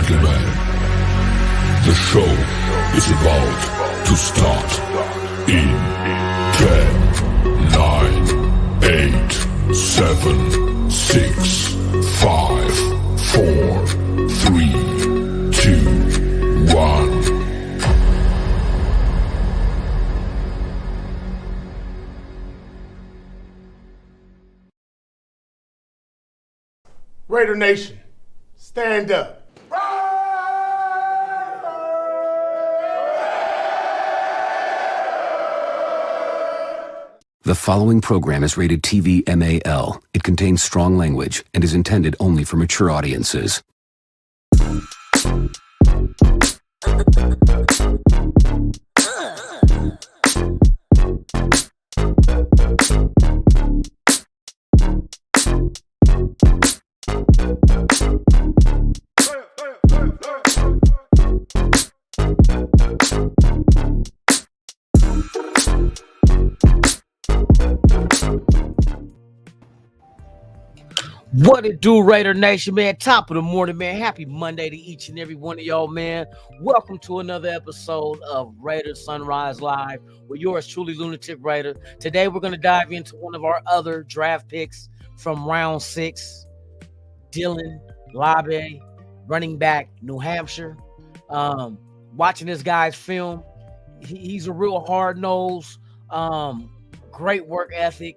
gentlemen, the show is about to start in 10, 9, 8, 7, 6, 5, 4, 3, 2, 1. Raider Nation, stand up. The following program is rated TV MAL. It contains strong language and is intended only for mature audiences. What it do, Raider Nation, man? Top of the morning, man. Happy Monday to each and every one of y'all, man. Welcome to another episode of Raider Sunrise Live with yours truly, Lunatik Raider. Today, we're going to dive into one of our other draft picks from round 6, Dylan Laube, running back, New Hampshire. Watching this guy's film, he's a real hard-nosed, great work ethic,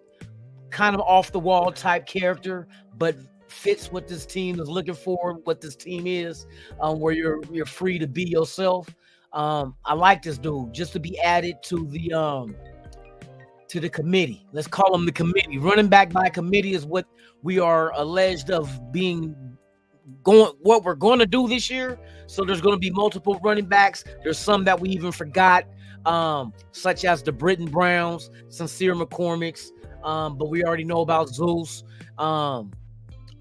kind of off-the-wall type character, but fits what this team is looking for, what this team is, where you're free to be yourself. I like this dude just to be added to the committee. Let's call him the committee. Running back by committee is what we are alleged of what we're going to do this year. So there's going to be multiple running backs. There's some that we even forgot, such as the Britton Browns, Sincere McCormick's, but we already know about Zeus.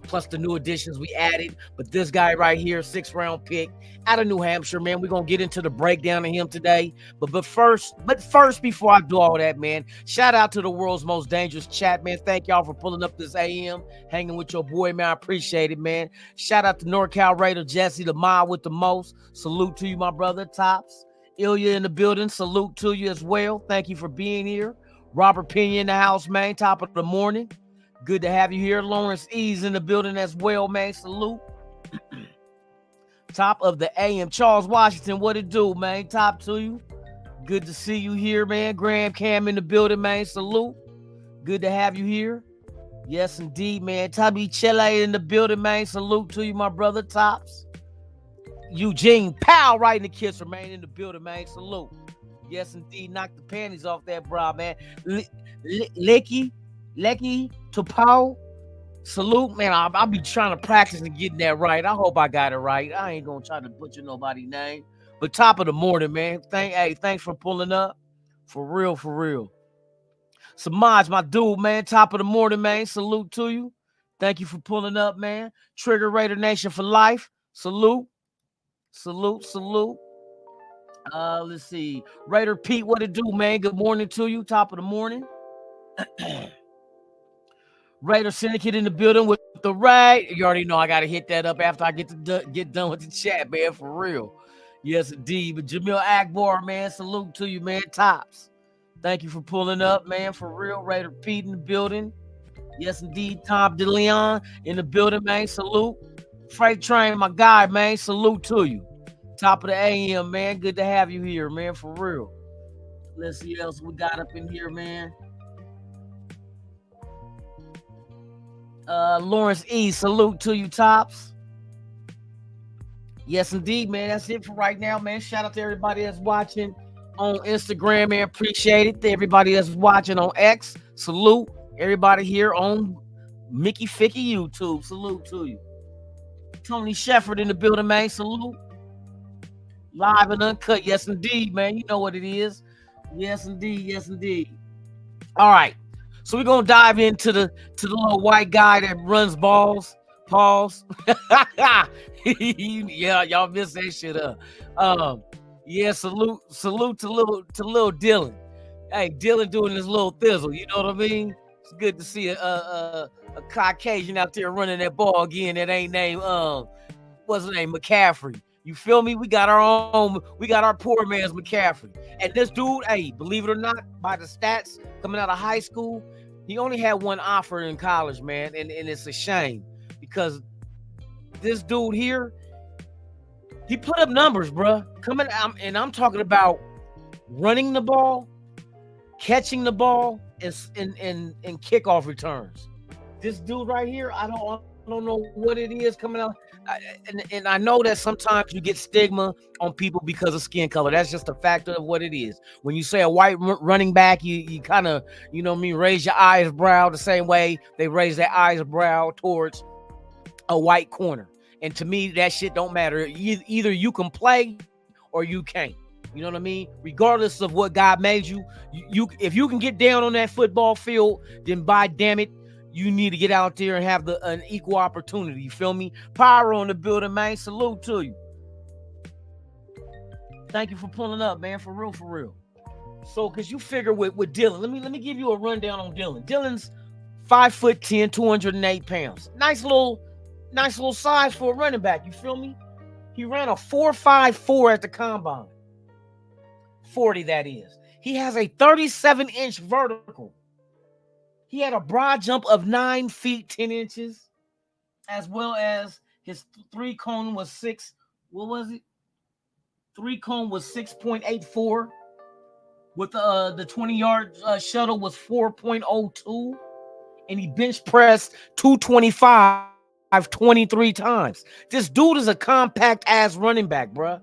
Plus the new additions we added. But this guy right here, 6th round pick out of New Hampshire, man. We're going to get into the breakdown of him today. But first, before I do all that, man, shout out to the world's most dangerous chat, man. Thank y'all for pulling up this AM, hanging with your boy, man. I appreciate it, man. Shout out to NorCal Raider Jesse, the mile with the most. Salute to you, my brother. Tops. Ilya in the building. Salute to you as well. Thank you for being here. Robert Pena in the house, man. Top of the morning. Good to have you here. Lawrence E's in the building as well, man. Salute. Top of the AM. Charles Washington, what it do, man? Top to you. Good to see you here, man. Graham Cam in the building, man. Salute. Good to have you here. Yes, indeed, man. Tabby Chile in the building, man. Salute to you, my brother. Tops. Eugene Powell right in the kisser, man. In the building, man. Salute. Yes, indeed. Knock the panties off that bra, man. Lecky to Paul. Salute, man. I'll be trying to practice and getting that right. I hope I got it right. I ain't gonna try to butcher nobody's name. But top of the morning, man. Thanks for pulling up. For real. Samaj, my dude, man. Top of the morning, man. Salute to you. Thank you for pulling up, man. Trigger Raider Nation for life. Salute. Let's see. Raider Pete, what it do, man? Good morning to you. Top of the morning. Raider Syndicate in the building with the right. You already know I got to hit that up after I get done with the chat, man, for real. Yes, indeed. But Jamil Akbar, man, salute to you, man. Tops. Thank you for pulling up, man, for real. Raider Pete in the building. Yes, indeed. Tom DeLeon in the building, man. Salute. Freight Train, my guy, man. Salute to you. Top of the AM, man. Good to have you here, man, for real. Let's see what else we got up in here, man. Lawrence E, salute to you, Tops. Yes, indeed, man. That's it for right now, man. Shout out to everybody that's watching on Instagram, man. Appreciate it. To everybody that's watching on X, salute. Everybody here on Mickey Ficky YouTube, salute to you. Tony Shefford in the building, man. Salute. Live and uncut. Yes, indeed, man. You know what it is. Yes, indeed. All right. So we're going to dive into the little white guy that runs balls. Pause. Yeah, y'all missed that shit up. Yeah, salute to little Dylan. Hey, Dylan doing his little thizzle. You know what I mean? It's good to see a Caucasian out there running that ball again that ain't named what's his name? McCaffrey. You feel me? We got our poor man's McCaffrey. And this dude, hey, believe it or not, by the stats coming out of high school, he only had one offer in college, man. And it's a shame because this dude here, he put up numbers, bruh. I'm talking about running the ball, catching the ball, and kickoff returns. This dude right here, I don't know what it is coming out. And I know that sometimes you get stigma on people because of skin color. That's just a factor of what it is. When you say a white running back, you kind of, you know what I mean, raise your eyebrow the same way they raise their eyebrow towards a white corner. And to me, that shit don't matter. Either you can play or you can't. You know what I mean? Regardless of what God made you, if you can get down on that football field, then by damn it, you need to get out there and have an equal opportunity. You feel me? Power on the building, man. Salute to you. Thank you for pulling up, man. For real, for real. So, because you figure with Dylan, let me give you a rundown on Dylan. Dylan's 5'10", 208 pounds. Nice little size for a running back. You feel me? He ran a 4.54 at the combine. 40, that is. He has a 37-inch vertical. He had a broad jump of 9 feet 10 inches, as well as his three cone was 6. What was it? Three cone was 6.84. With the 20-yard shuttle was 4.02, and he bench pressed 225 23 times. This dude is a compact ass running back, bruh.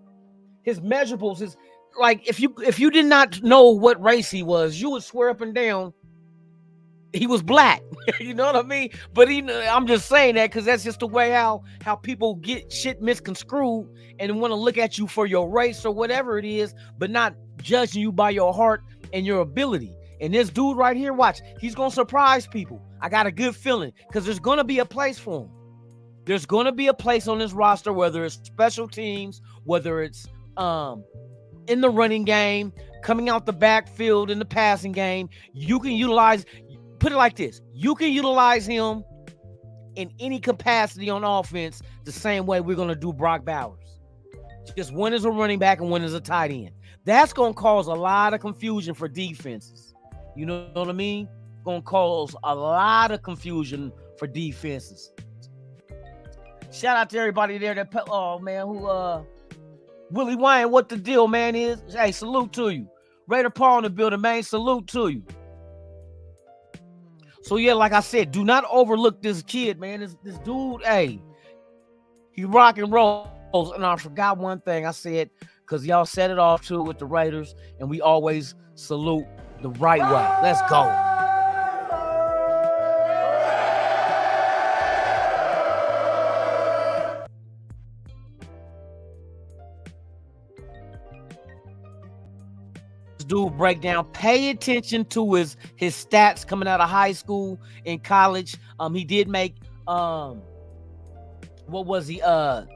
His measurables is like if you did not know what race he was, you would swear up and down he was black. You know what I mean? But I'm just saying that because that's just the way how people get shit misconstrued and want to look at you for your race or whatever it is, but not judging you by your heart and your ability. And this dude right here, watch, he's gonna surprise people. I got a good feeling because there's gonna be a place for him. There's gonna be a place on this roster, whether it's special teams, whether it's in the running game, coming out the backfield in the passing game. You can utilize. Put it like this. You can utilize him in any capacity on offense the same way we're going to do Brock Bowers. Just one is a running back and one is a tight end. That's going to cause a lot of confusion for defenses. You know what I mean? Going to cause a lot of confusion for defenses. Shout out to everybody there that, oh man, who, Willie Wayne, what the deal, man, is. Hey, salute to you. Raider Paul in the building, man. Salute to you. So, yeah, like I said, do not overlook this kid, man. This dude, hey, he rock and rolls. And I forgot one thing I said, because y'all set it off, too, with the Raiders, and we always salute the right way. Let's go. Dude breakdown. Pay attention to his stats coming out of high school and college. He did make what was he? Damn,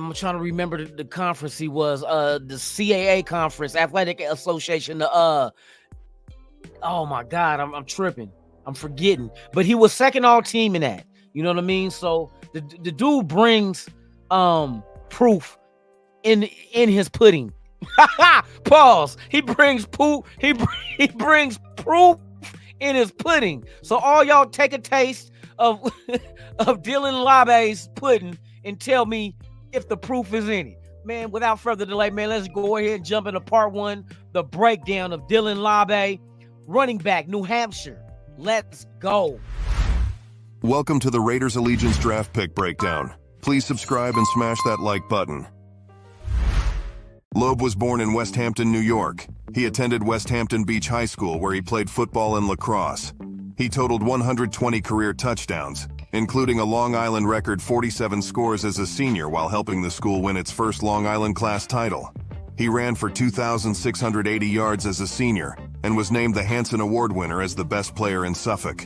I'm trying to remember the conference he was. The CAA conference, Athletic Association. Oh my God, I'm tripping. I'm forgetting. But he was second all team in that. You know what I mean? So the dude brings proof in his pudding. Pause. He brings proof in his pudding. So all y'all take a taste of Dylan Laube's pudding and tell me if the proof is in it. Man, without further delay, man, let's go ahead and jump into part one, the breakdown of Dylan Laube, running back, New Hampshire. Let's go. Welcome to the Raiders Allegiance Draft Pick Breakdown. Please subscribe and smash that like button. Laube was born in West Hampton, New York. He attended West Hampton Beach High School, where he played football and lacrosse. He totaled 120 career touchdowns, including a Long Island record 47 scores as a senior while helping the school win its first Long Island class title. He ran for 2,680 yards as a senior and was named the Hanson Award winner as the best player in Suffolk.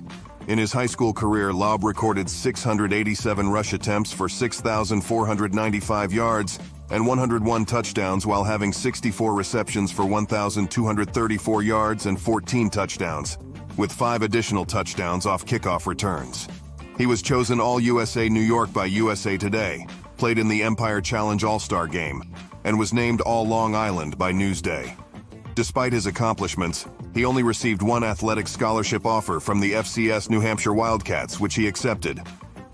In his high school career, Laube recorded 687 rush attempts for 6,495 yards and 101 touchdowns while having 64 receptions for 1,234 yards and 14 touchdowns, with 5 additional touchdowns off kickoff returns. He was chosen All-USA New York by USA Today, played in the Empire Challenge All-Star Game, and was named All-Long Island by Newsday. Despite his accomplishments, he only received one athletic scholarship offer from the FCS New Hampshire Wildcats, which he accepted.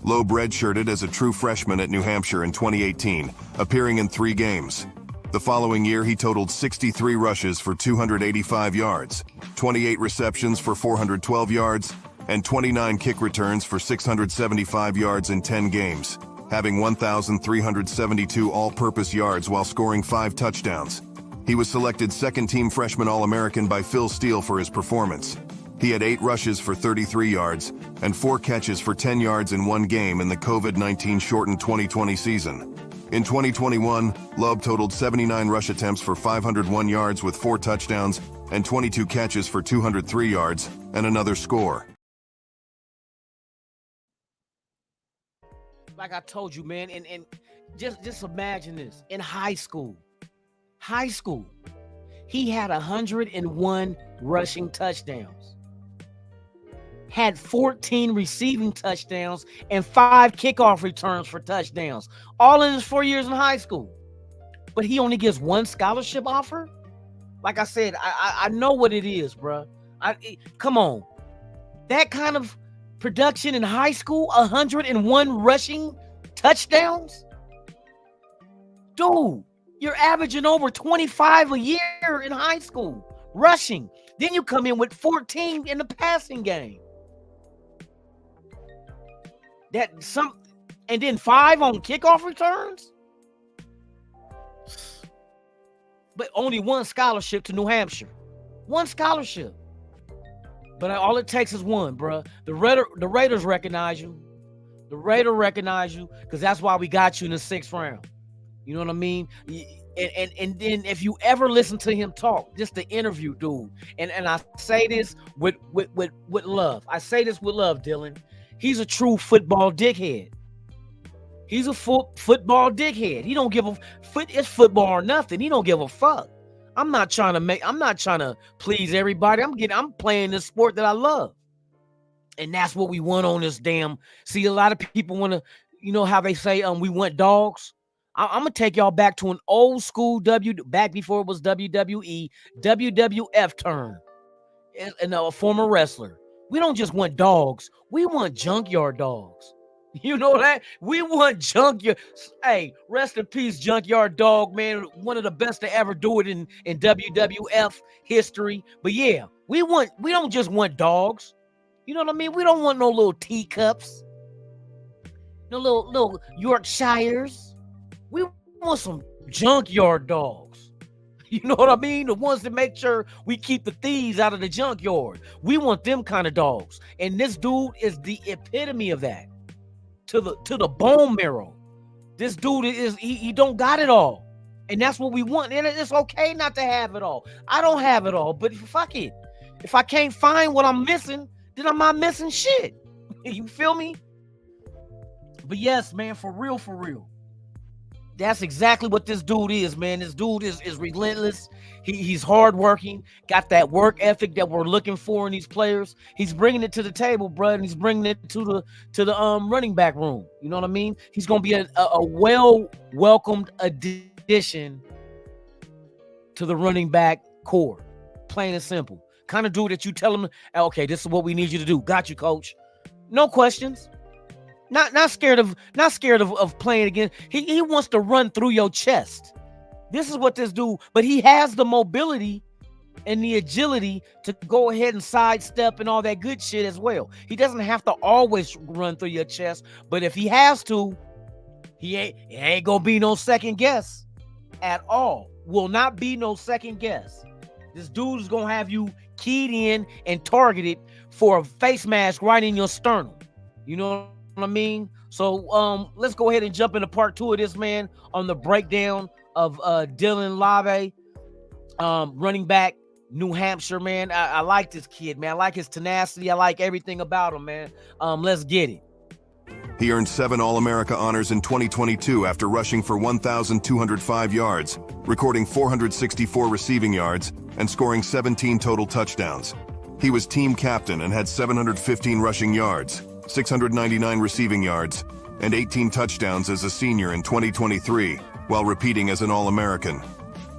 Laube redshirted as a true freshman at New Hampshire in 2018, appearing in 3 games. The following year, he totaled 63 rushes for 285 yards, 28 receptions for 412 yards, and 29 kick returns for 675 yards in 10 games, having 1,372 all-purpose yards while scoring 5 touchdowns. He was selected second-team freshman All-American by Phil Steele for his performance. He had 8 rushes for 33 yards and 4 catches for 10 yards in 1 game in the COVID-19 shortened 2020 season. In 2021, Laube totaled 79 rush attempts for 501 yards with 4 touchdowns and 22 catches for 203 yards and another score. Like I told you, man, and just imagine this. In high school, he had 101 rushing touchdowns, had 14 receiving touchdowns, and 5 kickoff returns for touchdowns, all in his 4 years in high school. But he only gets 1 scholarship offer? Like I said, I know what it is, bro. Come on. That kind of production in high school, 101 rushing touchdowns? Dude, you're averaging over 25 a year in high school, rushing. Then you come in with 14 in the passing game. And then 5 on kickoff returns? But only 1 scholarship to New Hampshire. 1 scholarship. But all it takes is 1, bro. The Raiders recognize you. The Raiders recognize you because that's why we got you in the 6th round. You know what I mean? And then if you ever listen to him talk, just the interview, dude. And I say this with love. I say this with love, Dylan. He's a true football dickhead. He's a football dickhead. He don't give a it's football or nothing. He don't give a fuck. I'm not trying to please everybody. I'm playing this sport that I love. And that's what we want on this damn. See, a lot of people want to, you know how they say we want dogs. I'm gonna take y'all back to an old school back before it was WWE, WWF term. And a former wrestler. We don't just want dogs. We want junkyard dogs. You know that? We want junkyard. Hey, rest in peace, Junkyard Dog, man. One of the best to ever do it in WWF history. But yeah, we don't just want dogs. You know what I mean? We don't want no little teacups. No little Yorkshires. We want some junkyard dogs. You know what I mean? The ones that make sure we keep the thieves out of the junkyard. We want them kind of dogs. And this dude is the epitome of that. To the bone marrow. This dude he don't got it all. And that's what we want. And it's okay not to have it all. I don't have it all, but fuck it. If I can't find what I'm missing, then I'm not missing shit. You feel me? But yes, man, for real. That's exactly what this dude is, man. This dude is relentless. He's hardworking, got that work ethic that we're looking for in these players. He's bringing it to the table, bro, and he's bringing it to the running back room. You know what I mean? He's gonna be a well-welcomed addition to the running back core. Plain and simple. Kind of dude that you tell him, okay, this is what we need you to do. Got you, coach. No questions. Not scared of playing again. He wants to run through your chest. This is what this dude, but he has the mobility and the agility to go ahead and sidestep and all that good shit as well. He doesn't have to always run through your chest, but if he has to, he ain't gonna be no second guess at all. Will not be no second guess. This dude is gonna have you keyed in and targeted for a face mask right in your sternum. You know what I mean? So let's go ahead and jump into part 2 of this, man, on the breakdown of Dylan Laube, running back, New Hampshire, man. I like this kid, man. I like his tenacity. I like everything about him, man. Let's get it. He earned 7 All-America honors in 2022 after rushing for 1,205 yards, recording 464 receiving yards, and scoring 17 total touchdowns. He was team captain and had 715 rushing yards. 699 receiving yards, and 18 touchdowns as a senior in 2023, while repeating as an All-American.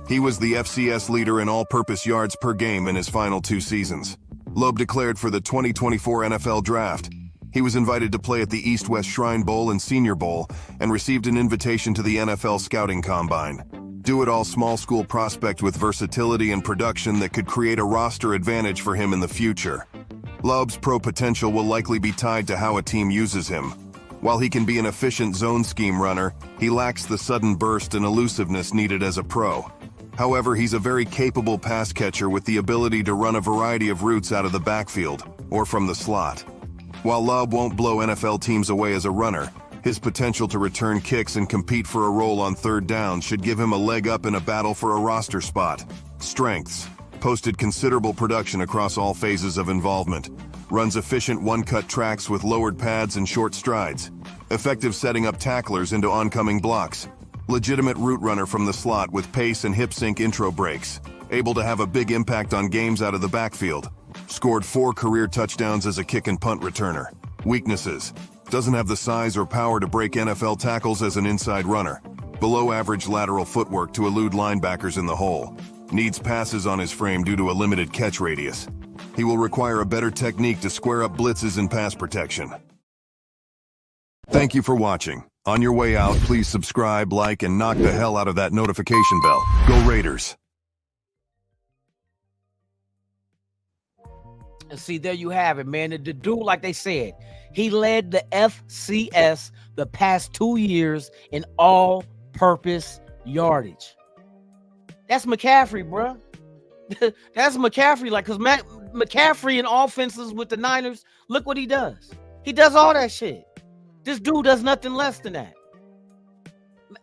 He was the FCS leader in all-purpose yards per game in his final 2 seasons. Laube declared for the 2024 NFL Draft. He was invited to play at the East-West Shrine Bowl and Senior Bowl and received an invitation to the NFL Scouting Combine. Do-it-all small school prospect with versatility and production that could create a roster advantage for him in the future. Laube's pro potential will likely be tied to how a team uses him. While he can be an efficient zone scheme runner, he lacks the sudden burst and elusiveness needed as a pro. However, he's a very capable pass catcher with the ability to run a variety of routes out of the backfield or from the slot. While Laube won't blow NFL teams away as a runner, his potential to return kicks and compete for a role on third down should give him a leg up in a battle for a roster spot. Strengths: posted considerable production across all phases of involvement. Runs efficient one-cut tracks with lowered pads and short strides. Effective setting up tacklers into oncoming blocks. Legitimate route runner from the slot with pace and hip sync intro breaks. Able to have a big impact on games out of the backfield. Scored 4 career touchdowns as a kick and punt returner. Weaknesses: doesn't have the size or power to break NFL tackles as an inside runner. Below average lateral footwork to elude linebackers in the hole. Needs passes on his frame due to a limited catch radius. He will require a better technique to square up blitzes and pass protection. Thank you for watching. On your way out, please subscribe, like, and knock the hell out of that notification bell. Go Raiders! And see, there you have it, man. The dude, like they said, he led the FCS the past 2 years in all-purpose yardage. That's McCaffrey, bro. That's McCaffrey, like, because McCaffrey in offenses with the Niners, look what he does. He does all that shit. This dude does nothing less than that.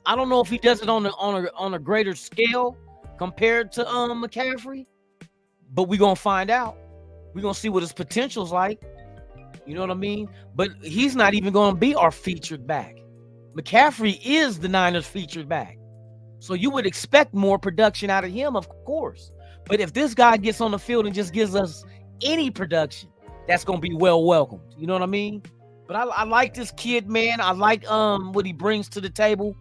I don't know if he does it on a greater scale compared to McCaffrey, but we're gonna find out. We're gonna see what his potential's like. You know what I mean? But he's not even gonna be our featured back. McCaffrey is the Niners' featured back. So you would expect more production out of him, of course. But if this guy gets on the field and just gives us any production, that's gonna be well welcomed. You know what I mean? But I like this kid, man. I like what he brings to the table.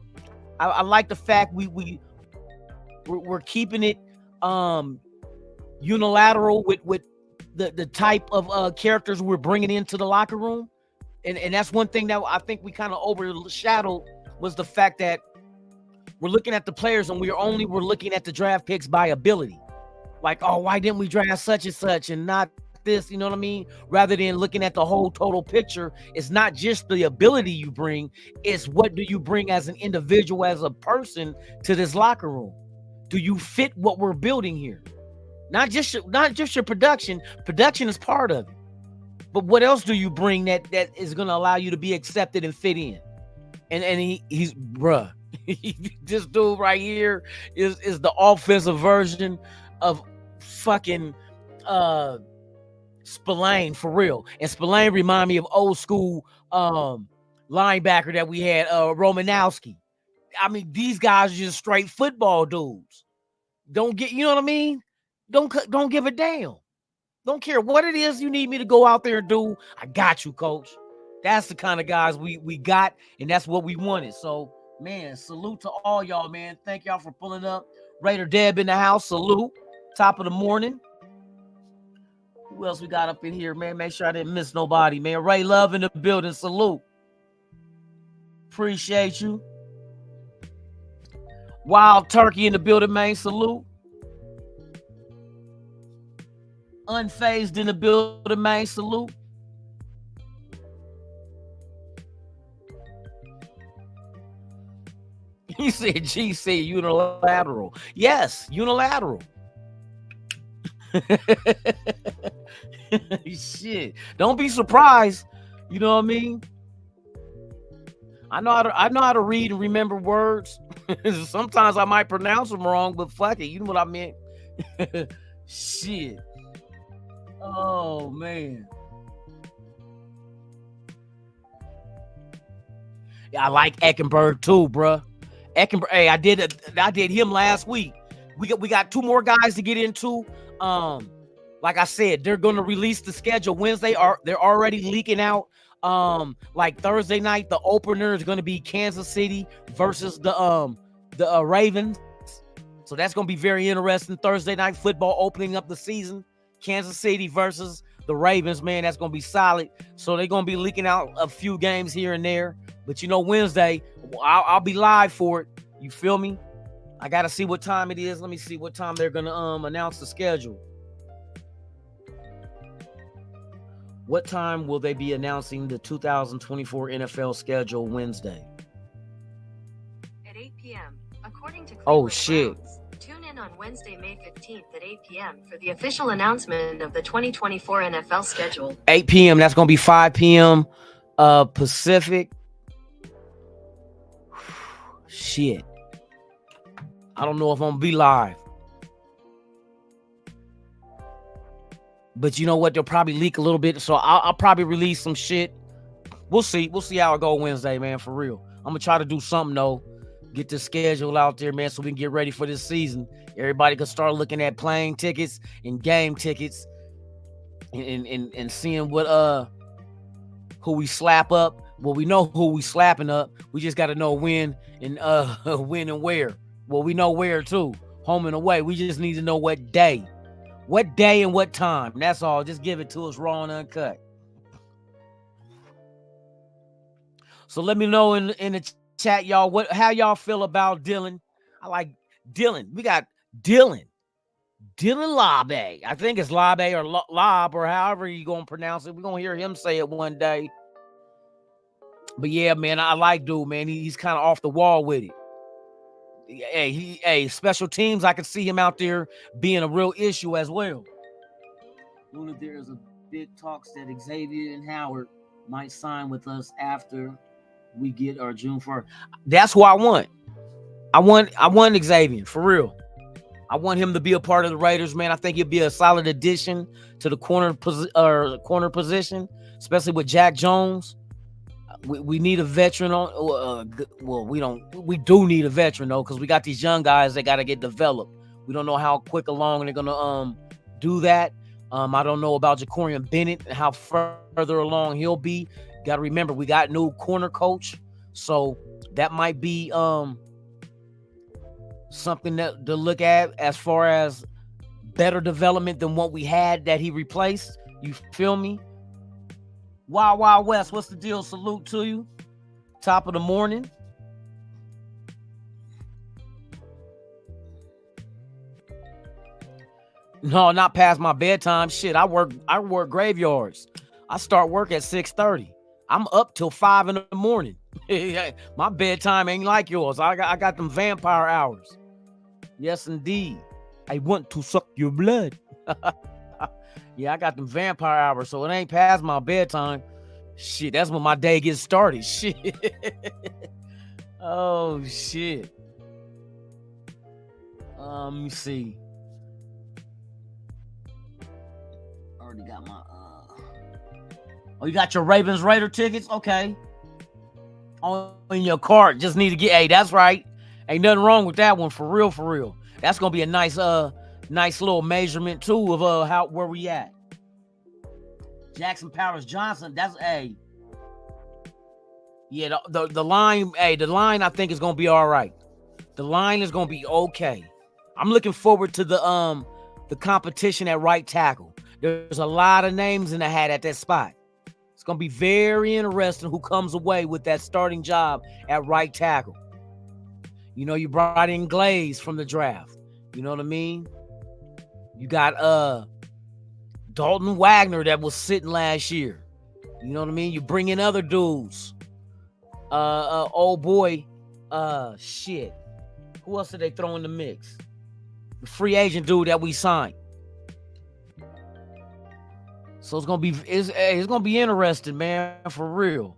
I like the fact we're keeping it unilateral with the type of characters we're bringing into the locker room. And that's one thing that I think we kind of overshadowed was the fact that we're looking at the players and we're looking at the draft picks by ability. Like, oh, why didn't we draft such and such and not this? You know what I mean? Rather than looking at the whole total picture, it's not just the ability you bring, it's what do you bring as an individual, as a person to this locker room? Do you fit what we're building here? Not just your production. Production is part of it. But what else do you bring that is going to allow you to be accepted and fit in? And he's bruh. This dude right here is the offensive version of fucking Spillane, for real. And Spillane remind me of old school linebacker that we had, Romanowski. I mean, these guys are just straight football dudes. Don't get, you know what I mean? Don't give a damn. Don't care what it is you need me to go out there and do. I got you, coach. That's the kind of guys we got, and that's what we wanted. So, man, salute to all y'all, man. Thank y'all for pulling up. Raider Deb in the house. Salute. Top of the morning. Who else we got up in here, man? Make sure I didn't miss nobody, man. Ray Love in the building. Salute. Appreciate you. Wild Turkey in the building, man. Salute. Unfazed in the building, man. Salute. He said GC unilateral. Yes, unilateral. Shit. Don't be surprised. You know what I mean? I know how to read and remember words. Sometimes I might pronounce them wrong, but fuck it. You know what I meant? Shit. Oh man. Yeah, I like Eckenberg too, bruh. Eckenberg, hey, I did him last week. We got 2 more guys to get into. Like I said, they're going to release the schedule Wednesday. They're already leaking out Like Thursday night, the opener is going to be Kansas City versus the Ravens. So that's going to be very interesting. Thursday night football opening up the season. Kansas City versus the Ravens, man, that's going to be solid. So they're going to be leaking out a few games here and there. But, Wednesday, I'll be live for it. You feel me? I got to see what time it is. Let me see what time they're going to announce the schedule. What time will they be announcing the 2024 NFL schedule Wednesday? At 8 p.m., according to Oh, Cleveland shit. Browns. Tune in on Wednesday, May 15th at 8 p.m. for the official announcement of the 2024 NFL schedule. 8 p.m. That's going to be 5 p.m. Pacific. Shit. I don't know if I'm going to be live. But you know what? They'll probably leak a little bit. So I'll probably release some shit. We'll see. We'll see how it go Wednesday, man, for real. I'm going to try to do something, though. Get the schedule out there, man, so we can get ready for this season. Everybody can start looking at plane tickets and game tickets and seeing what who we slap up. Well, we know who we slapping up. We just got to know when and when and where. Well, we know where too. Home and away. We just need to know what day. What day and what time. That's all. Just give it to us raw and uncut. So let me know in the chat, y'all, how y'all feel about Dylan. I like Dylan. We got Dylan Laube. I think it's Laube or Lob or however you gonna pronounce it. We're gonna hear him say it one day. But yeah, man, I like dude, man. He's kind of off the wall with it. Hey, special teams, I can see him out there being a real issue as well. There's a big talks that Xavier and Howard might sign with us after we get our June 1st. That's who I want. I want Xavier, for real. I want him to be a part of the Raiders, man. I think he'll be a solid addition to the corner position, especially with Jack Jones. We need a veteran on. We do need a veteran though, because we got these young guys that got to get developed. We don't know how quick along they're gonna do that. I don't know about Jacorian Bennett and how further along he'll be. Got to remember, we got new corner coach, so that might be something to look at as far as better development than what we had that he replaced. You feel me? Wild Wild West, what's the deal? Salute to you. Top of the morning. No, not past my bedtime. Shit, I work graveyards. I start work at 6:30. I'm up till 5 in the morning. My bedtime ain't like yours. I got them vampire hours. Yes, indeed. I want to suck your blood. Yeah, I got them vampire hours, so it ain't past my bedtime. Shit, that's when my day gets started. Shit. Oh, shit. Let me see. Already got my Oh, you got your Ravens Raider tickets? Okay. On your cart. Just need to get. Hey, that's right. Ain't nothing wrong with that one. For real, for real. That's gonna be a nice little measurement too of where we at. Jackson Powers Johnson. That's a. Yeah, the line. Hey, the line I think is gonna be all right. The line is gonna be okay. I'm looking forward to the competition at right tackle. There's a lot of names in the hat at that spot. It's going to be very interesting who comes away with that starting job at right tackle. You know, you brought in Glaze from the draft. You know what I mean? You got Dalton Wagner that was sitting last year. You know what I mean? You bring in other dudes. Old boy. Shit. Who else did they throw in the mix? The free agent dude that we signed. So it's gonna be interesting, man, for real.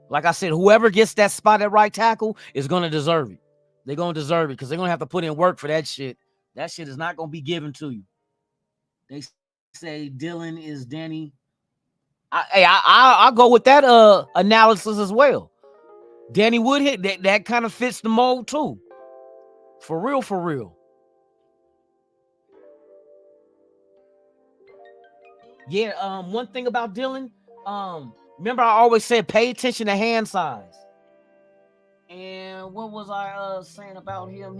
Like I said, whoever gets that spot at right tackle is gonna deserve it. They're gonna deserve it because they're gonna have to put in work for that shit. That shit is not gonna be given to you. They say Dylan is Danny. I'll go with that analysis as well. Danny Woodhead, that kind of fits the mold too. For real, for real. Yeah, one thing about Dylan, Remember, I always said pay attention to hand size. And what was I saying about him?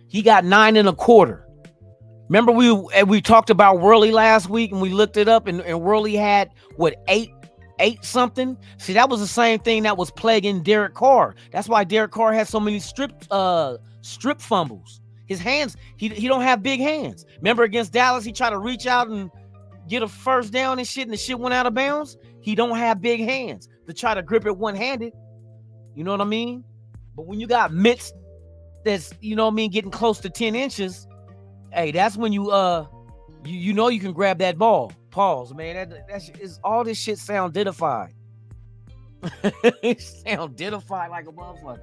He got 9 1/4. Remember we talked about Worley last week and we looked it up and Worley had what 8 something. See, that was the same thing that was plaguing Derek Carr. That's why Derek Carr had so many strip fumbles. His hands, he don't have big hands. Remember against Dallas, he tried to reach out and get a first down and shit, and the shit went out of bounds. He don't have big hands to try to grip it one-handed. You know what I mean? But when you got mitts that's, you know what I mean, getting close to 10 inches, hey, that's when you you know you can grab that ball. Pause, man. That's all this shit soundified. Soundified like a motherfucker.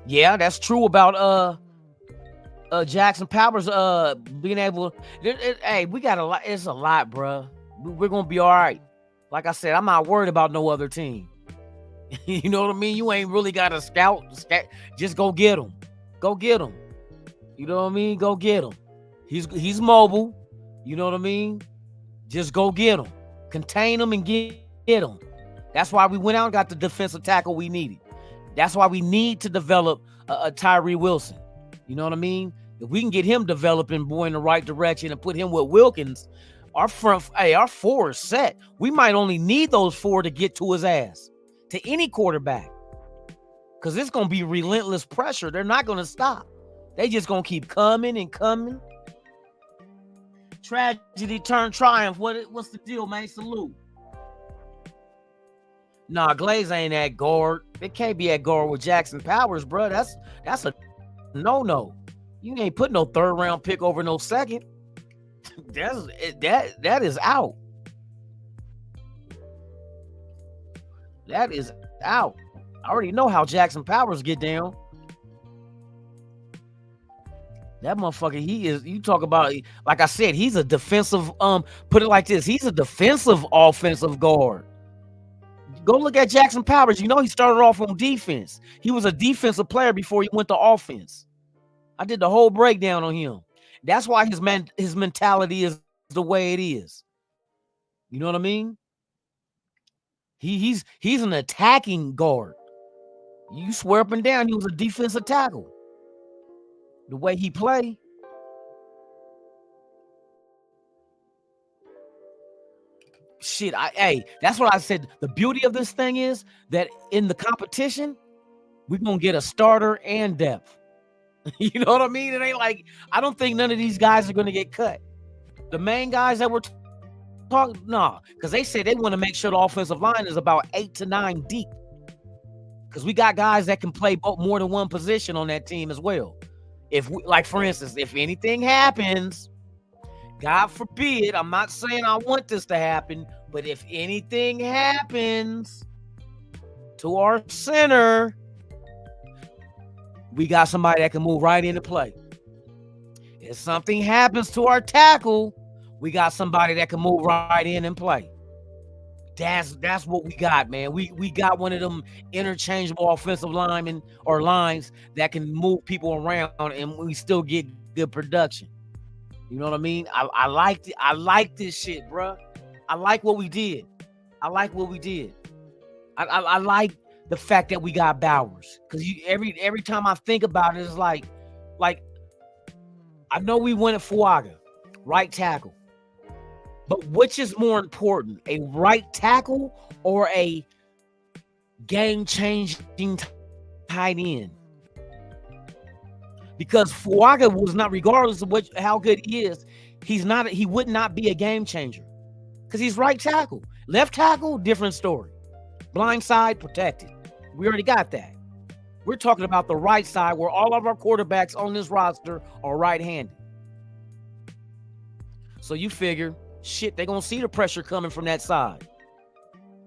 Yeah, that's true about Jackson Powers being able. Hey, we got a lot. It's a lot, bro. We're gonna be all right. Like I said, I'm not worried about no other team. You know what I mean? You ain't really got to scout. Just go get him. Go get him. You know what I mean? Go get him. He's mobile. You know what I mean? Just go get him. Contain him and get him. That's why we went out and got the defensive tackle we needed. That's why we need to develop a Tyree Wilson. You know what I mean? If we can get him developing, boy, in the right direction and put him with Wilkins, our four is set. We might only need those 4 to get to his ass, to any quarterback. Because it's going to be relentless pressure. They're not going to stop. They just going to keep coming and coming. Tragedy turned triumph. What's the deal, man? Salute. Nah, Glaze ain't at guard. It can't be at guard with Jackson Powers, bro. That's a no. You ain't put no 3rd round pick over no 2nd. That is out. That is out. I already know how Jackson Powers get down. That motherfucker, you talk about, like I said, he's a defensive, put it like this, he's a defensive offensive guard. Go look at Jackson Powers. You know he started off on defense. He was a defensive player before he went to offense. I did the whole breakdown on him. That's why his mentality is the way it is. You know what I mean? He's an attacking guard. You swear up and down he was a defensive tackle. The way he played. Shit, that's what I said. The beauty of this thing is that in the competition, we're going to get a starter and depth. You know what I mean? It ain't like, I don't think none of these guys are going to get cut. The main guys that we're talking, nah, because they said they want to make sure the offensive line is about 8 to 9 deep. Because we got guys that can play more than one position on that team as well. Like, for instance, if anything happens, God forbid, I'm not saying I want this to happen, but if anything happens to our center, we got somebody that can move right into play. If something happens to our tackle, we got somebody that can move right in and play. That's what we got, man. We got one of them interchangeable offensive linemen or lines that can move people around and we still get good production. You know what I mean? I like this shit, bro. I like what we did. I like the fact that we got Bowers. Because every time I think about it, it's like I know we went at Fuaga, right tackle. But which is more important, a right tackle or a game-changing tight end? Because Fuaga was not, regardless of how good he is, he would not be a game changer. Because he's right tackle. Left tackle, different story. Blind side, protected. We already got that. We're talking about the right side where all of our quarterbacks on this roster are right-handed. So you figure, shit, they're going to see the pressure coming from that side.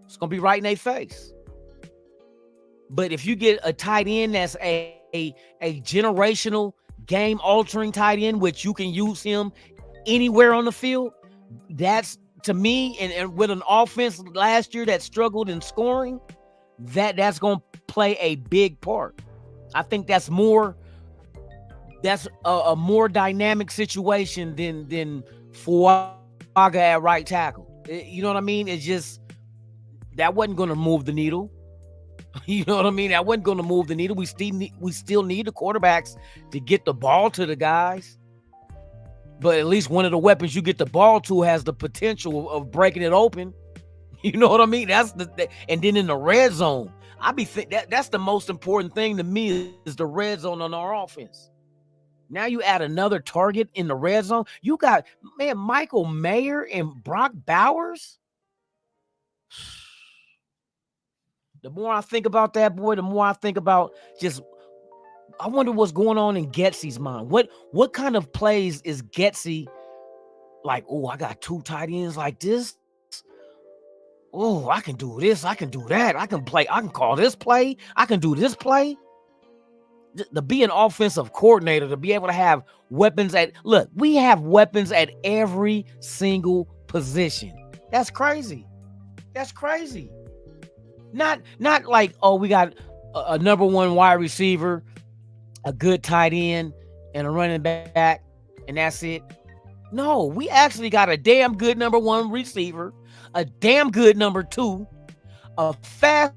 It's going to be right in their face. But if you get a tight end that's a generational game-altering tight end, which you can use him anywhere on the field, that's, to me, and with an offense last year that struggled in scoring, that's going to play a big part. I think that's a more dynamic situation than Fuaga at right tackle. You know what I mean? It's just that wasn't going to move the needle. You know what I mean? That wasn't going to move the needle. We still need the quarterbacks to get the ball to the guys. But at least one of the weapons you get the ball to has the potential of breaking it open. You know what I mean? That's and then in the red zone, that's the most important thing to me is the red zone on our offense. Now you add another target in the red zone. You got, man, Michael Mayer and Brock Bowers. The more I think about that, boy, the more I think about I wonder what's going on in Getsy's mind. What kind of plays is Getsy like, oh, I got 2 tight ends like this. Oh, I can do this. I can do that. I can call this play. I can do this play. To be an offensive coordinator, to be able to have weapons we have weapons at every single position. That's crazy. That's crazy. Not like, oh, we got a number 1 wide receiver, a good tight end, and a running back, and that's it. No, we actually got a damn good number 1 receiver, a damn good number 2, a fast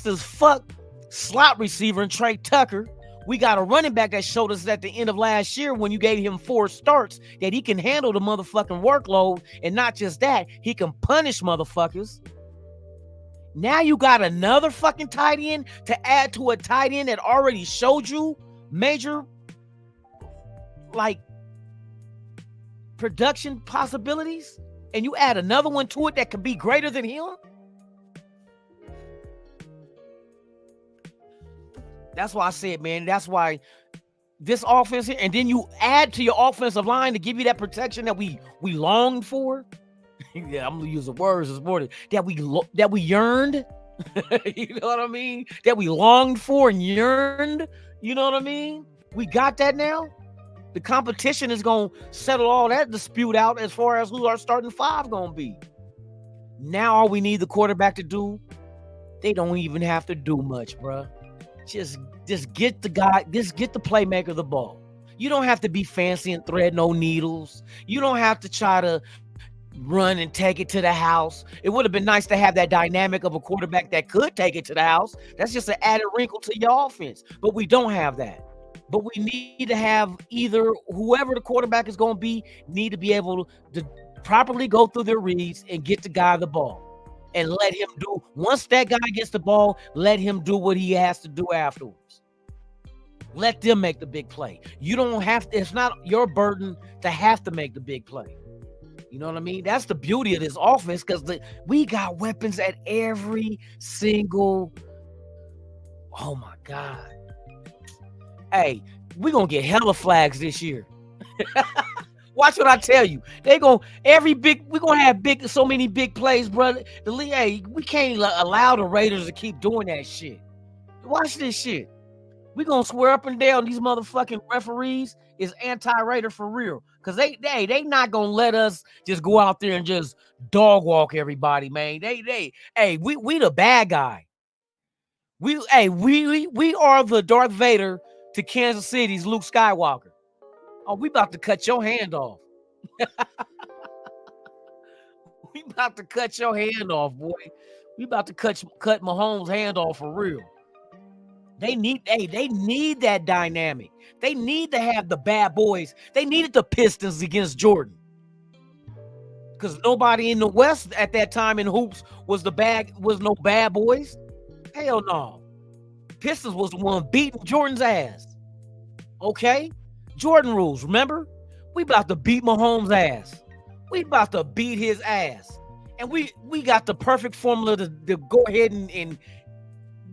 as fuck slot receiver in Trey Tucker. We got a running back that showed us at the end of last year when you gave him 4 starts that he can handle the motherfucking workload, and not just that, he can punish motherfuckers. Now you got another fucking tight end to add to a tight end that already showed you major, like, production possibilities, and you add another one to it that could be greater than him. That's why I said, man, that's why this offense here, and then you add to your offensive line to give you that protection that we longed for. Yeah, I'm gonna use the words this morning that we yearned. You know what I mean? That we longed for and yearned. You know what I mean? We got that now. The competition is gonna settle all that dispute out as far as who our starting 5 gonna be. Now all we need the quarterback to do, they don't even have to do much, bruh. Just get the guy, just get the playmaker the ball. You don't have to be fancy and thread no needles. You don't have to try to run and take it to the house. It would have been nice to have that dynamic of a quarterback that could take it to the house. That's just an added wrinkle to your offense. But we don't have that. But we need to have either whoever the quarterback is going to be need to be able to properly go through their reads and get the guy the ball. And let him do, once that guy gets the ball, let him do what he has to do afterwards. Let them make the big play. You don't have to, it's not your burden to have to make the big play. You know what I mean? That's the beauty of this offense, because we got weapons at every single, oh my God. Hey, we're going to get hella flags this year. Watch what I tell you. We're going to have so many big plays, brother. Hey, we can't allow the Raiders to keep doing that shit. Watch this shit. We're going to swear up and down these motherfucking referees is anti-Raider for real. Because they not going to let us just go out there and just dog walk everybody, man. Hey, we the bad guy. We are the Darth Vader to Kansas City's Luke Skywalker. Oh, we about to cut your hand off. We about to cut your hand off, boy. We about to cut Mahomes' hand off for real. They need that dynamic. They need to have the bad boys. They needed the Pistons against Jordan. Because nobody in the West at that time in hoops was no bad boys. Hell no. Pistons was the one beating Jordan's ass. Okay? Jordan rules, remember? We about to beat Mahomes' ass. We about to beat his ass. And we got the perfect formula to go ahead and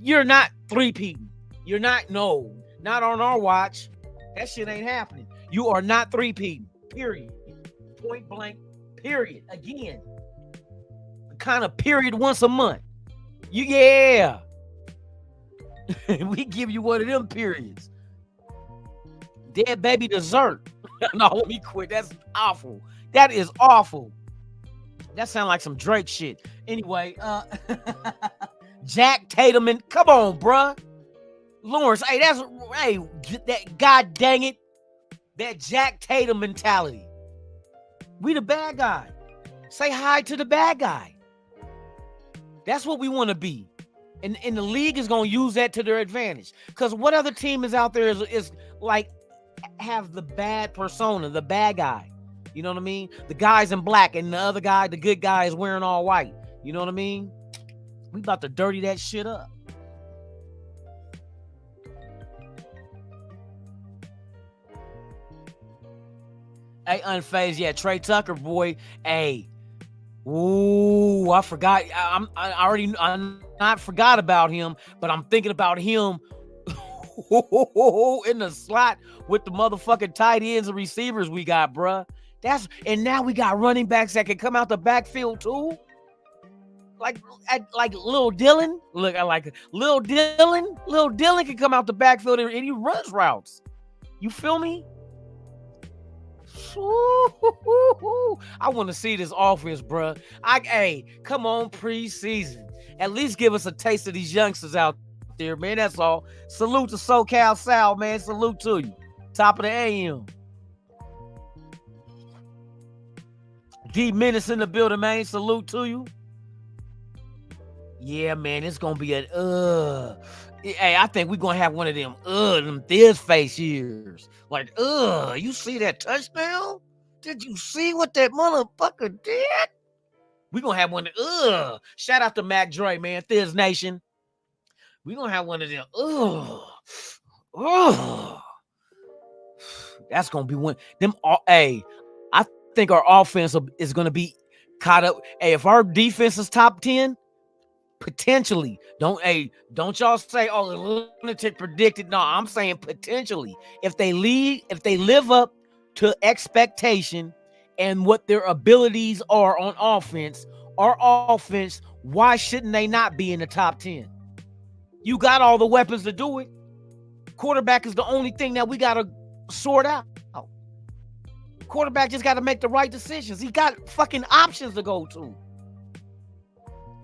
you're not three-peating. You're not on our watch. That shit ain't happening. You are not three-peating, period. Point blank, period. Again, kind of period once a month. Yeah. We give you one of them periods. Dead baby dessert. No, let me quit. That's awful. That is awful. That sounds like some Drake shit. Anyway, Jack Tatum and come on, bruh. Lawrence, that god dang it, that Jack Tatum mentality. We the bad guy. Say hi to the bad guy. That's what we want to be. And the league is going to use that to their advantage. Because what other team is out there is like have the bad persona, the bad guy. You know what I mean? The guy's in black and the other guy, the good guy, is wearing all white. You know what I mean? We about to dirty that shit up. Hey, Unfazed, yeah, Trey Tucker, boy. Hey, ooh, I forgot. I'm not forgot about him, but I'm thinking about him in the slot with the motherfucking tight ends and receivers we got, bruh. And now we got running backs that can come out the backfield too. Like Lil Dylan. Look, I like Lil Dylan. Lil Dylan can come out the backfield and he runs routes. You feel me? I want to see this offense, bruh. Hey, come on, preseason. At least give us a taste of these youngsters out there, man. That's all. Salute to SoCal Sal, man. Salute to you. Top of the AM. D Menace in the building, man. Salute to you. Yeah, man, it's gonna be Hey, I think we're gonna have one of them this face years. Like, you see that touchdown? Did you see what that motherfucker did? We're gonna have one of shout out to Mac Dre, man, Thiz Nation. We're gonna have one of them. That's gonna be one. Hey, I think our offense is gonna be caught up. Hey, if our defense is top 10, potentially. Don't y'all say, oh, the Lunatic predicted. No, I'm saying potentially. If they live up to expectation and what their abilities are on offense, our offense, why shouldn't they not be in the top 10? You got all the weapons to do it. Quarterback is the only thing that we got to sort out. Quarterback just got to make the right decisions. He got fucking options to go to.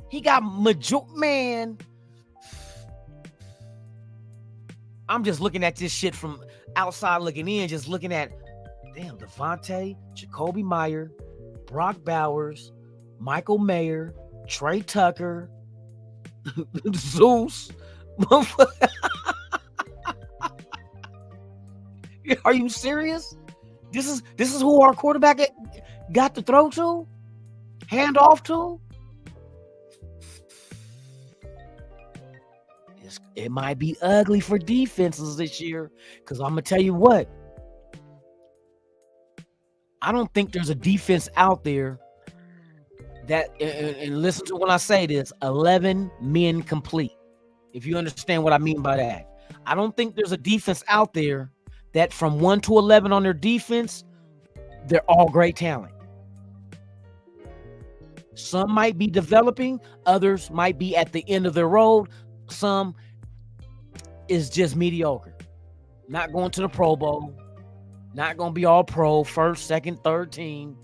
He got man. I'm just looking at this shit from outside looking in, just looking at, damn, Devontae, Jacoby Meyer, Brock Bowers, Michael Mayer, Trey Tucker, Zeus. Are you serious? This is who our quarterback got to throw to? Hand off to? It might be ugly for defenses this year, because I'm going to tell you what. I don't think there's a defense out there that, and listen to when I say this, 11 men complete. If you understand what I mean by that. I don't think there's a defense out there that from 1 to 11 on their defense, they're all great talent. Some might be developing, others might be at the end of their road. Some is just mediocre. Not going to the Pro Bowl. Not going to be all pro, first, second, third team.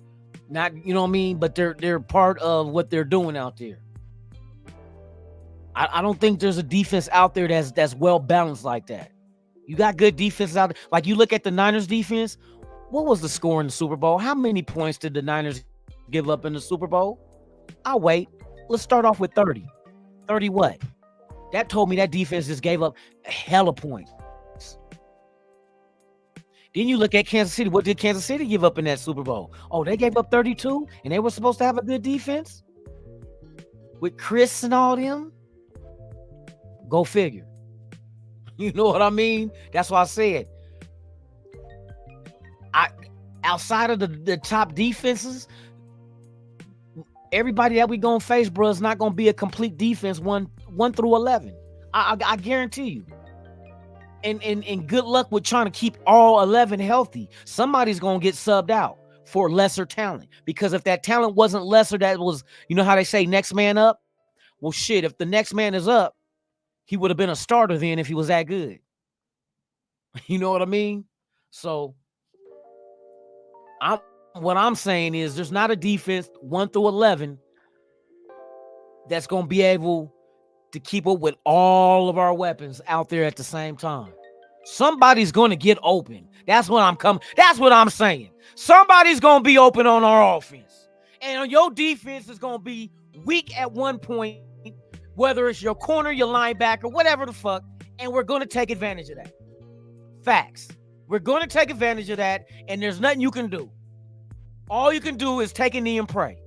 Not, you know what I mean? But they're part of what they're doing out there. I don't think there's a defense out there that's well balanced like that. You got good defenses out there. Like you look at the Niners defense. What was the score in the Super Bowl? How many points did the Niners give up in the Super Bowl? I'll wait. Let's start off with 30. 30 what? That told me that defense just gave up a hella points. Then you look at Kansas City. What did Kansas City give up in that Super Bowl? Oh, they gave up 32, and they were supposed to have a good defense with Chris and all them. Go figure. You know what I mean? That's why I said. Outside of the top defenses, everybody that we gonna face, bro, is not gonna be a complete defense 1 through 11. I guarantee you. And good luck with trying to keep all 11 healthy. Somebody's gonna get subbed out for lesser talent, because if that talent wasn't lesser, that was, you know how they say next man up. Well, shit, if the next man is up, he would have been a starter then if he was that good. You know what I mean? So what I'm saying is there's not a defense 1 through 11 that's going to be able to keep up with all of our weapons out there at the same time. Somebody's going to get open. That's what I'm saying. Somebody's going to be open on our offense. And on your defense is going to be weak at one point, whether it's your corner, your linebacker, whatever the fuck, and we're going to take advantage of that. Facts. We're going to take advantage of that, and there's nothing you can do. All you can do is take a knee and pray.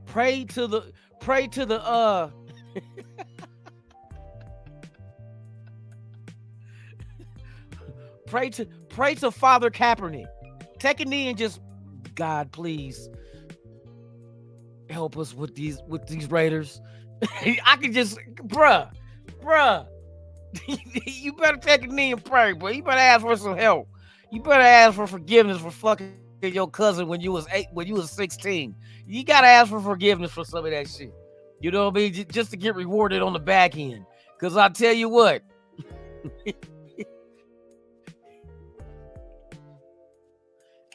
Pray to the pray to Father Kaepernick. Take a knee and just, God, please help us with these Raiders. I can just, bruh. You better take a knee and pray, bro. You better ask for some help. You better ask for forgiveness for fucking your cousin when you was 16. You gotta ask for forgiveness for some of that shit. You know what I mean? Just to get rewarded on the back end. Cause I tell you what.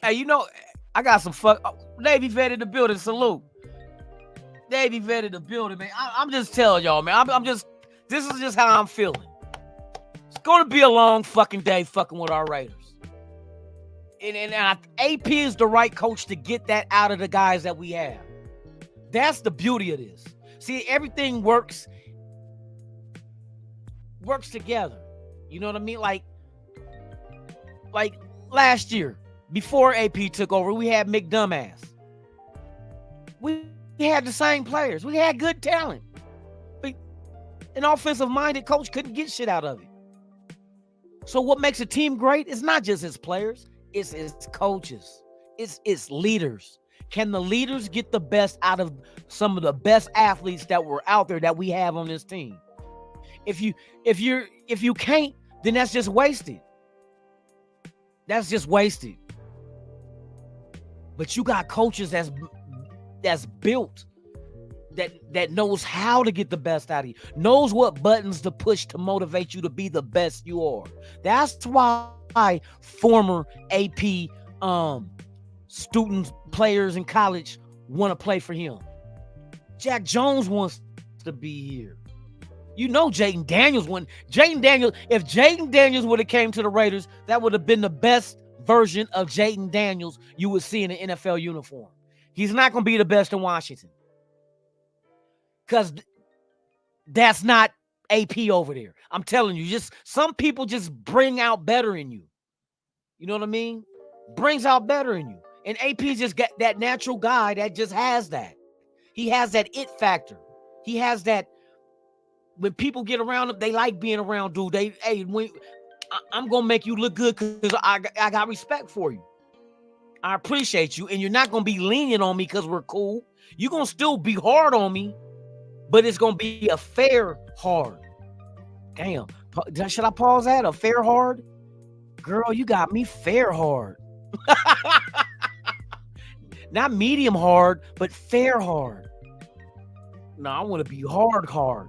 Hey, you know, I got some Navy vet in the building. Salute. Navy vet in the building, man. I'm just telling y'all, man. This is just how I'm feeling. It's gonna be a long fucking day fucking with our Raiders. And AP is the right coach to get that out of the guys that we have. That's the beauty of this. See, everything works together. You know what I mean? Like last year, before AP took over, we had McDumbass. We had the same players. We had good talent. But an offensive-minded coach couldn't get shit out of it. So what makes a team great is not just its players. It's its coaches. It's its leaders. Can the leaders get the best out of some of the best athletes that were out there that we have on this team? If you can't, then that's just wasted. That's just wasted. But you got coaches that's built, that knows how to get the best out of you, knows what buttons to push to motivate you to be the best you are. That's why former AP students, players in college want to play for him. Jack Jones wants to be here. You know Jaden Daniels won. If Jaden Daniels would have came to the Raiders, that would have been the best version of Jaden Daniels you would see in an NFL uniform. He's not going to be the best in Washington. Because that's not AP over there. I'm telling you, just some people just bring out better in you. You know what I mean? Brings out better in you. And AP just got that natural guy that just has that. He has that it factor. He has that when people get around him, they like being around dude. I'm going to make you look good because I got respect for you. I appreciate you. And you're not going to be lenient on me because we're cool. You're going to still be hard on me, but it's going to be a fair hard. Damn. Should I pause that? A fair hard? Girl, you got me fair hard. Not medium hard, but fair hard. No, I want to be hard.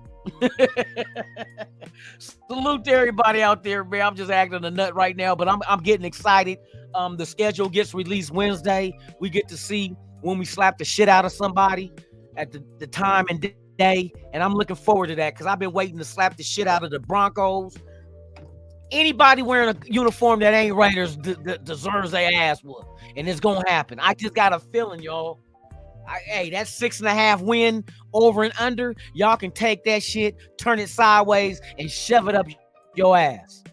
Salute to everybody out there, man. I'm just acting a nut right now, but I'm getting excited. The schedule gets released Wednesday. We get to see when we slap the shit out of somebody at the time and day, and I'm looking forward to that because I've been waiting to slap the shit out of the Broncos. Anybody wearing a uniform that ain't Raiders deserves their ass whoop, and it's gonna happen. I just got a feeling, y'all. Hey, that 6.5 win over and under, y'all can take that shit, turn it sideways, and shove it up your ass.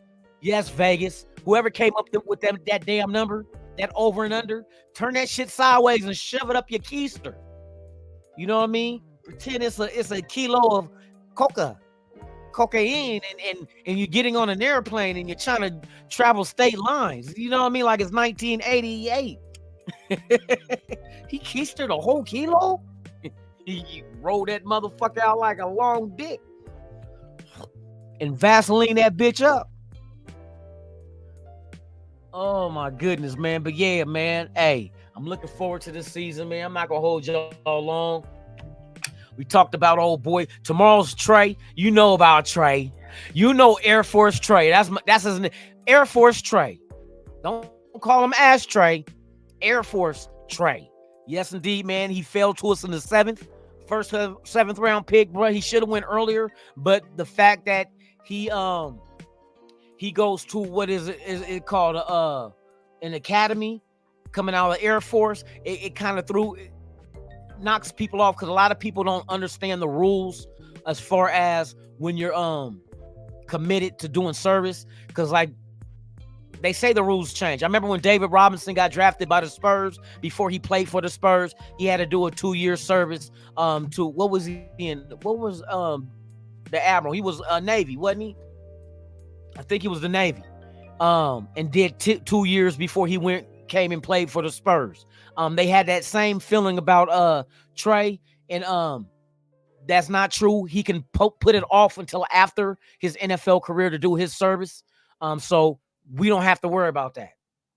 Yes, Vegas. Whoever came up with that damn number, that over and under, turn that shit sideways and shove it up your keister. You know what I mean? Pretend it's a kilo of cocaine, and you're getting on an airplane and you're trying to travel state lines. You know what I mean? Like it's 1988. He keistered a whole kilo? He rolled that motherfucker out like a long dick and Vaseline that bitch up. Oh my goodness, man. But yeah, man. Hey, I'm looking forward to this season, man. I'm not gonna hold y'all long. We talked about old boy. Tomorrow's Trey. You know about Trey. You know Air Force Trey. That's his name. Air Force Trey. Don't call him Ashtray. Air Force Trey. Yes, indeed, man. He fell to us in the 7th. first 7th round pick, bro. He should have went earlier, but the fact that he goes to what is it called an academy coming out of the Air Force, it kind of knocks people off because a lot of people don't understand the rules as far as when you're committed to doing service, because like they say the rules change. I remember when David Robinson got drafted by the Spurs, before he played for the Spurs, he had to do a 2-year service to what was he in? What was the Admiral? He was Navy, wasn't he? I think he was the Navy. And did 2 years before he came and played for the Spurs. They had that same feeling about Trey, and that's not true. He can put it off until after his NFL career to do his service. So we don't have to worry about that.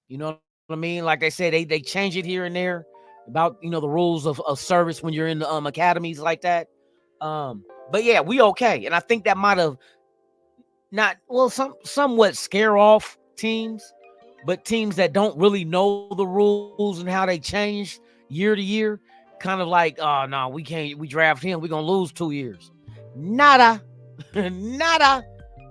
You know what I mean? Like I said, they change it here and there about, you know, the rules of service when you're in the academies like that. But yeah, we okay. And I think that might have somewhat scare off teams, but teams that don't really know the rules and how they change year to year, kind of like, oh no, we draft him, we're gonna lose 2 years. Nada.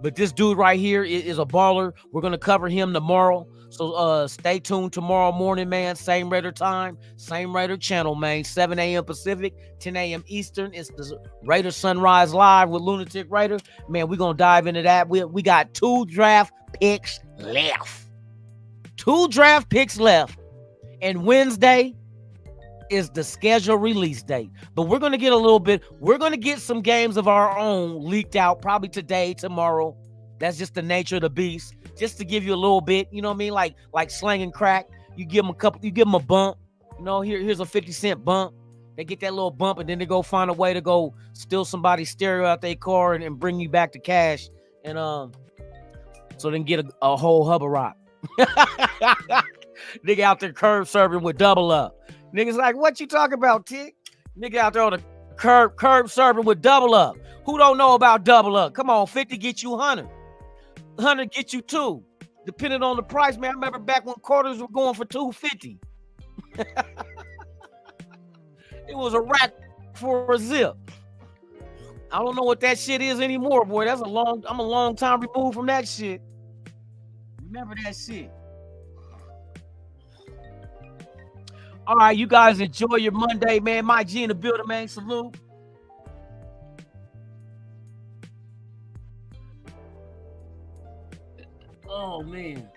But this dude right here is a baller. We're gonna cover him tomorrow. So stay tuned tomorrow morning, man. Same Raider time, same Raider channel, man. 7 a.m. Pacific, 10 a.m. Eastern. It's the Raider Sunrise Live with Lunatic Raider. Man, we're gonna dive into that. We got 2 draft picks left. 2 draft picks left. And Wednesday is the schedule release date. But we're going to get some games of our own leaked out probably today, tomorrow. That's just the nature of the beast. Just to give you a little bit, you know what I mean? Like slanging crack. You give them a bump. You know, here's a 50-cent bump. They get that little bump, and then they go find a way to go steal somebody's stereo out their car and bring you back to cash. And so then get a whole hub of rock. Nigga out there curb serving with double up. Niggas like, what you talking about, Tick? Nigga out there on the curb serving with double up. Who don't know about double up? Come on, 50 get you 100. 100 get you 2. Depending on the price, man. I remember back when quarters were going for $2.50. It was a rack for a zip. I don't know what that shit is anymore, boy. I'm a long time removed from that shit. Remember that shit. All right, you guys enjoy your Monday, man. Mike G in the building, man. Salute. Oh, man.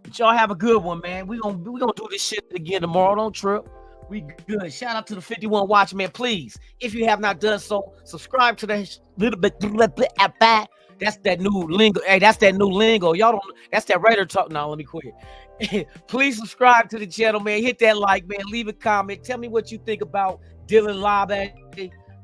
But y'all have a good one, man. We gonna do this shit again tomorrow. Don't trip. We good. Shout out to the 51 watch, man. Please, if you have not done so, subscribe to the little bit. That's that new lingo. Hey, that's that new lingo. Y'all don't. That's that Raider talk. No, let me quit. Please subscribe to the channel, man. Hit that like, man. Leave a comment. Tell me what you think about Dylan Laube,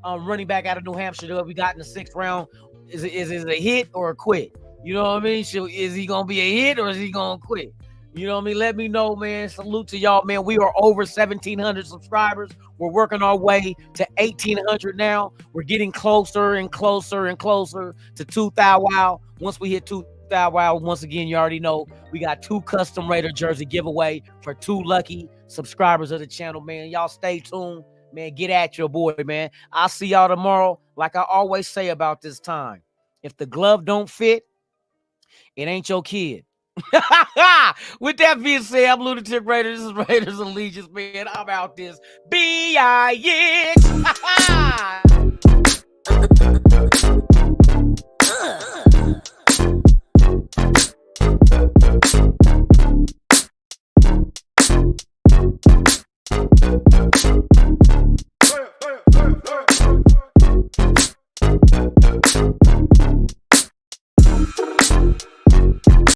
running back out of New Hampshire that we got in the 6th round. Is it a hit or a quit? You know what I mean? So is he gonna be a hit or is he gonna quit? You know what I mean? Let me know, man. Salute to y'all, man. We are over 1,700 subscribers. We're working our way to 1,800 now. We're getting closer and closer and closer to 2,000. Wow. Once we hit 2,000, wow, once again, you already know we got 2 custom Raider jersey giveaway for 2 lucky subscribers of the channel, man. Y'all stay tuned, man. Get at your boy, man. I'll see y'all tomorrow. Like I always say about this time, if the glove don't fit, it ain't your kid. With that being said, I'm Lunatic Raider. This is Raiders Allegiance, man. I'm out this B-I-X. Hey, hey, hey, hey.